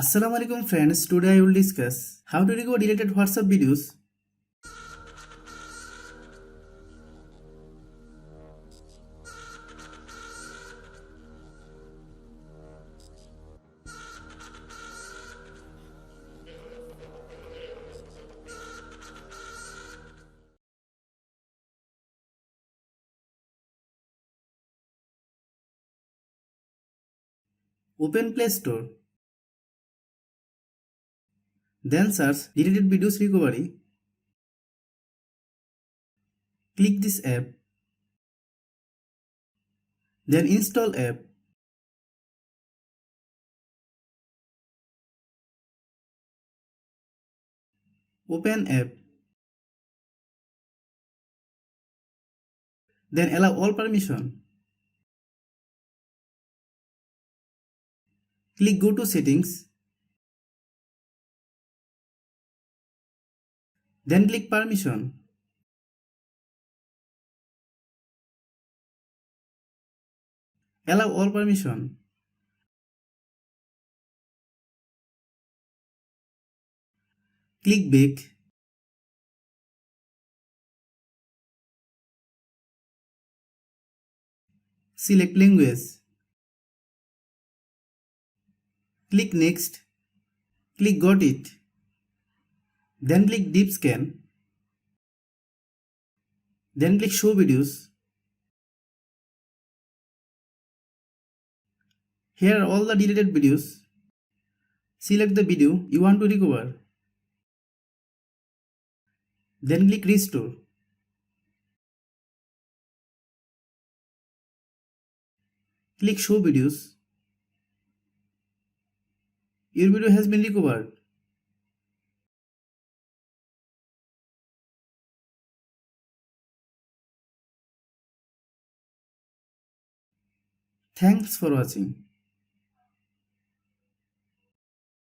Assalamu alaikum friends, today I will discuss how to recover deleted WhatsApp videos. Open Play Store. Then search deleted videos recovery. Click this app. Then install app. Open app. Then allow all permission. Click go to settings. Then click permission. Allow all permission. Click back. Select language. Click next. Click got it. Then click deep scan. Then click show videos. Here are all the deleted videos. Select the video you want to recover. Then click restore. Click show videos. Your video has been recovered. Thanks for watching.